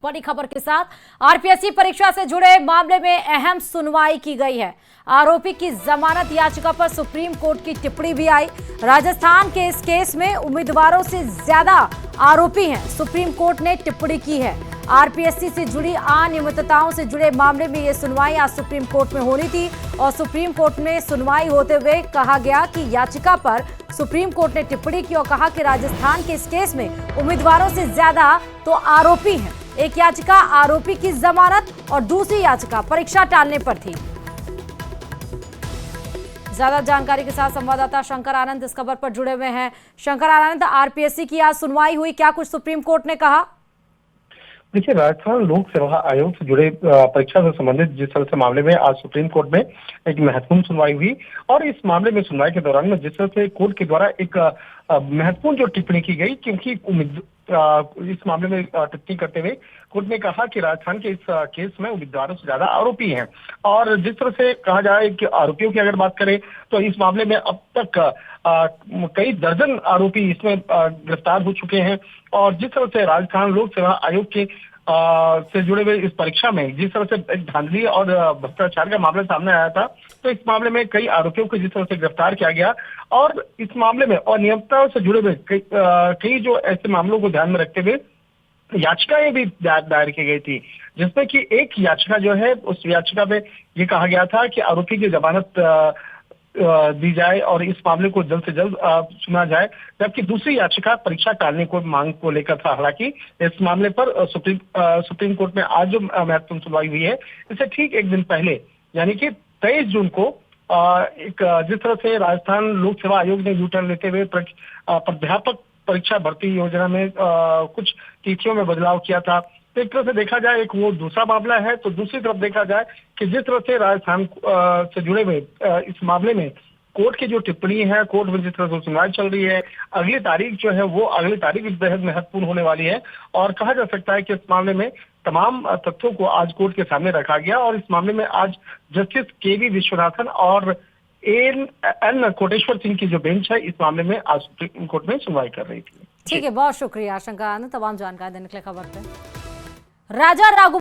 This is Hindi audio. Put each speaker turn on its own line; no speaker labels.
बड़ी खबर के साथ आरपीएससी परीक्षा से जुड़े मामले में अहम सुनवाई की गई है। आरोपी की जमानत याचिका पर सुप्रीम कोर्ट की टिप्पणी भी आई। राजस्थान के इस केस में उम्मीदवारों से ज्यादा आरोपी हैं, सुप्रीम कोर्ट ने टिप्पणी की है। आरपीएससी से जुड़ी अनियमितताओं से जुड़े मामले में यह सुनवाई आज सुप्रीम कोर्ट में होनी थी और सुप्रीम कोर्ट में सुनवाई होते हुए कहा गया कि याचिका पर सुप्रीम कोर्ट ने टिप्पणी की और कहा कि राजस्थान के इस केस में उम्मीदवारों से ज्यादा तो आरोपी हैं। एक याचिका आरोपी की जमानत और दूसरी याचिका परीक्षा टालने पर थी। ज्यादा जानकारी के साथ संवाददाता शंकर आनंद इस खबर पर जुड़े हुए हैं। शंकर आनंद, आरपीएससी की आज सुनवाई हुई, क्या कुछ सुप्रीम कोर्ट ने कहा?
देखिए, राजस्थान लोक सेवा आयोग से जुड़े परीक्षा से संबंधित जिस तरह से मामले में आज सुप्रीम कोर्ट में एक महत्वपूर्ण सुनवाई हुई और इस मामले में सुनवाई के दौरान में जिस तरह से कोर्ट के द्वारा एक महत्वपूर्ण जो टिप्पणी की गई, क्योंकि इस मामले में टिप्पणी करते हुए कोर्ट ने कहा कि राजस्थान के इस केस में उम्मीदवारों से ज्यादा आरोपी हैं और जिस तरह से कहा जाए कि आरोपियों की अगर बात करें तो इस मामले में अब तक कई दर्जन आरोपी इसमें गिरफ्तार हो चुके हैं और जिस तरह से राजस्थान लोक सेवा आयोग के से जुड़े हुए इस परीक्षा में जिस तरह से एक धांधली और भ्रष्टाचार का मामला सामने आया था, तो इस मामले में कई आरोपियों को जिस तरह से गिरफ्तार किया गया और इस मामले में अनियमितताओं से जुड़े हुए कई जो ऐसे मामलों को ध्यान में रखते हुए याचिकाएं भी दायर की गई थी, जिसमें कि एक याचिका जो है उस याचिका में ये कहा गया था कि आरोपी की जमानत दी जाए और इस मामले को जल्द से जल्द सुना जाए, जबकि दूसरी याचिका परीक्षा टालने को मांग को लेकर था। हालांकि इस मामले पर सुप्रीम कोर्ट में आज जो महत्वपूर्ण सुनवाई हुई है, इससे ठीक एक दिन पहले यानी कि 23 जून को एक जिस तरह से राजस्थान लोक सेवा आयोग ने यू टर्न लेते हुए प्राध्यापक परीक्षा भर्ती योजना में कुछ तिथियों में बदलाव किया था, तो एक तरह से देखा जाए एक वो दूसरा मामला है। तो दूसरी तरफ देखा जाए कि जिस तरह से राजस्थान से जुड़े हुए इस मामले में कोर्ट की जो टिप्पणी है, कोर्ट में जिस तरह से सुनवाई चल रही है, अगली तारीख जो है वो अगली तारीख बेहद महत्वपूर्ण होने वाली है और कहा जा सकता है कि इस मामले में तमाम तथ्यों को आज कोर्ट के सामने रखा गया और इस मामले में आज जस्टिस केवी विश्वनाथन और एन कोटेश्वर सिंह की जो बेंच है इस मामले में आज सुप्रीम कोर्ट में सुनवाई कर रही थी।
ठीक है, बहुत शुक्रिया शंकर आनंद तमाम जानकारी देने के लिए खबर पे। राजा राघु